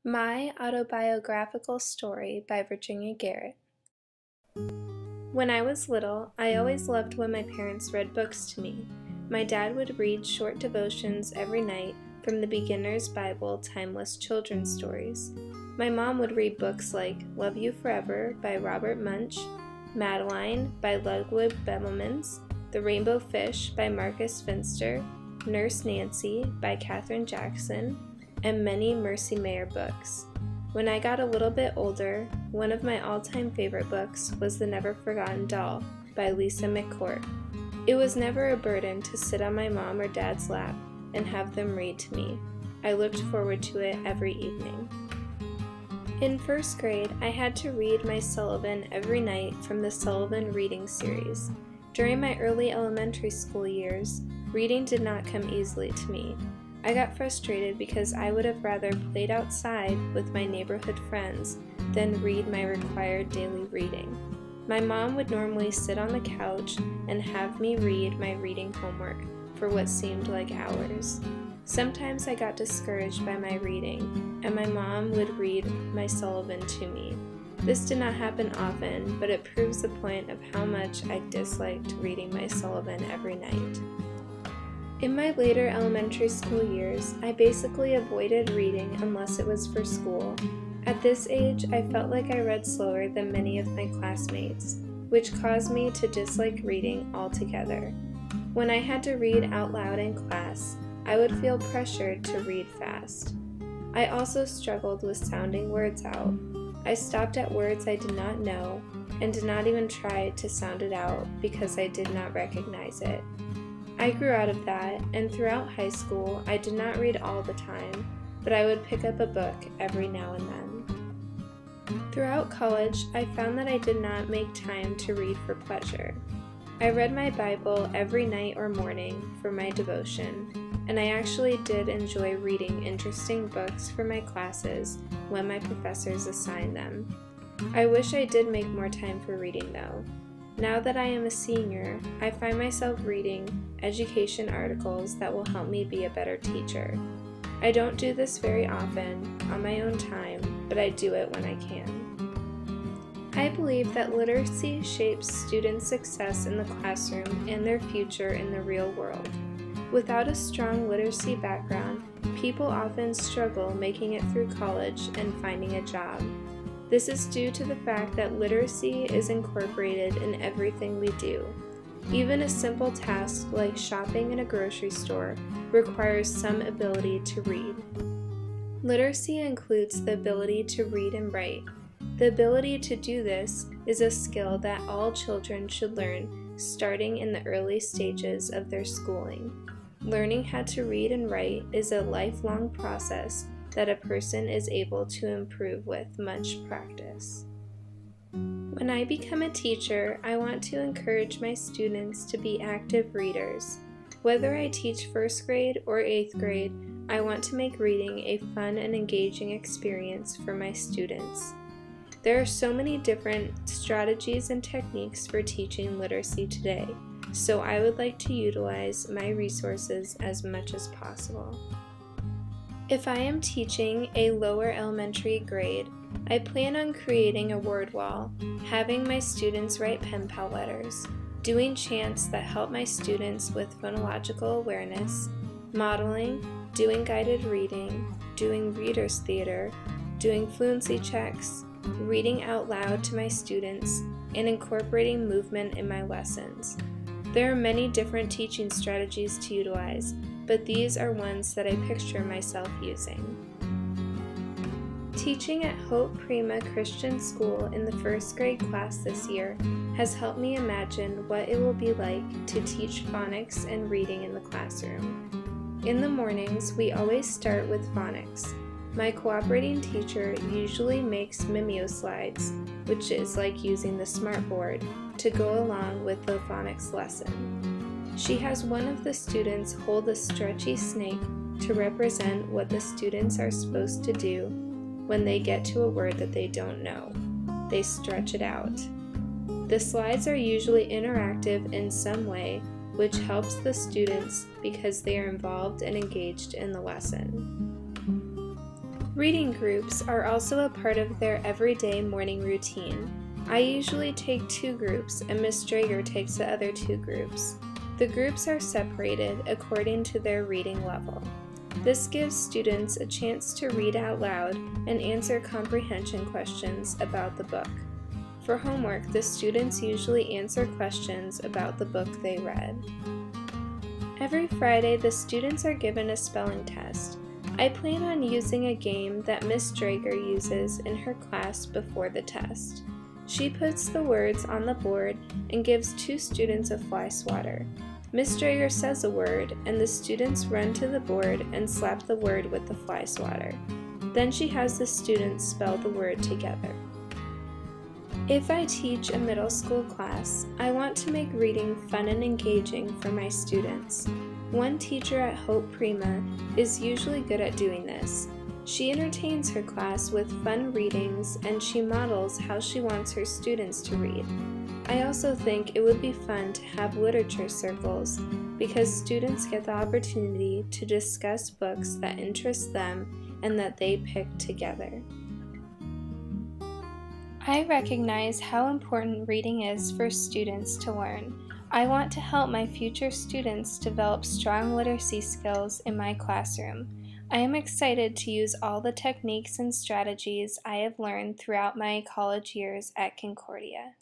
My Autobiographical Story by Virginia Garrett. When I was little, I always loved when my parents read books to me. My dad would read short devotions every night from the Beginner's Bible Timeless Children's Stories. My mom would read books like Love You Forever by Robert Munsch, Madeline by Ludwig Bemelmans, The Rainbow Fish by Marcus Finster, Nurse Nancy by Katherine Jackson, and many Mercy Mayer books. When I got a little bit older, one of my all-time favorite books was The Never Forgotten Doll by Lisa McCourt. It was never a burden to sit on my mom or dad's lap and have them read to me. I looked forward to it every evening. In first grade, I had to read my Sullivan every night from the Sullivan Reading Series. During my early elementary school years, reading did not come easily to me. I got frustrated because I would have rather played outside with my neighborhood friends than read my required daily reading. My mom would normally sit on the couch and have me read my reading homework for what seemed like hours. Sometimes I got discouraged by my reading, and my mom would read my Sullivan to me. This did not happen often, but it proves the point of how much I disliked reading my Sullivan every night. In my later elementary school years, I basically avoided reading unless it was for school. At this age, I felt like I read slower than many of my classmates, which caused me to dislike reading altogether. When I had to read out loud in class, I would feel pressured to read fast. I also struggled with sounding words out. I stopped at words I did not know and did not even try to sound it out because I did not recognize it. I grew out of that, and throughout high school, I did not read all the time, but I would pick up a book every now and then. Throughout college, I found that I did not make time to read for pleasure. I read my Bible every night or morning for my devotion, and I actually did enjoy reading interesting books for my classes when my professors assigned them. I wish I did make more time for reading though. Now that I am a senior, I find myself reading education articles that will help me be a better teacher. I don't do this very often on my own time, but I do it when I can. I believe that literacy shapes students' success in the classroom and their future in the real world. Without a strong literacy background, people often struggle making it through college and finding a job. This is due to the fact that literacy is incorporated in everything we do. Even a simple task like shopping in a grocery store requires some ability to read. Literacy includes the ability to read and write. The ability to do this is a skill that all children should learn starting in the early stages of their schooling. Learning how to read and write is a lifelong process that a person is able to improve with much practice. When I become a teacher, I want to encourage my students to be active readers. Whether I teach first grade or 8th grade, I want to make reading a fun and engaging experience for my students. There are so many different strategies and techniques for teaching literacy today, so I would like to utilize my resources as much as possible. If I am teaching a lower elementary grade, I plan on creating a word wall, having my students write pen pal letters, doing chants that help my students with phonological awareness, modeling, doing guided reading, doing reader's theater, doing fluency checks, reading out loud to my students, and incorporating movement in my lessons. There are many different teaching strategies to utilize, but these are ones that I picture myself using. Teaching at Hope Prima Christian School in the first grade class this year has helped me imagine what it will be like to teach phonics and reading in the classroom. In the mornings, we always start with phonics. My cooperating teacher usually makes Mimeo slides, which is like using the smartboard, to go along with the phonics lesson. She has one of the students hold a stretchy snake to represent what the students are supposed to do when they get to a word that they don't know. They stretch it out. The slides are usually interactive in some way, which helps the students because they are involved and engaged in the lesson. Reading groups are also a part of their everyday morning routine. I usually take 2 groups and Miss Drager takes the other 2 groups. The groups are separated according to their reading level. This gives students a chance to read out loud and answer comprehension questions about the book. For homework, the students usually answer questions about the book they read. Every Friday, the students are given a spelling test. I plan on using a game that Miss Drager uses in her class before the test. She puts the words on the board and gives 2 students a fly swatter. Miss Drager says a word, and the students run to the board and slap the word with the fly swatter. Then she has the students spell the word together. If I teach a middle school class, I want to make reading fun and engaging for my students. One teacher at Hope Prima is usually good at doing this. She entertains her class with fun readings and she models how she wants her students to read. I also think it would be fun to have literature circles because students get the opportunity to discuss books that interest them and that they pick together. I recognize how important reading is for students to learn. I want to help my future students develop strong literacy skills in my classroom. I am excited to use all the techniques and strategies I have learned throughout my college years at Concordia.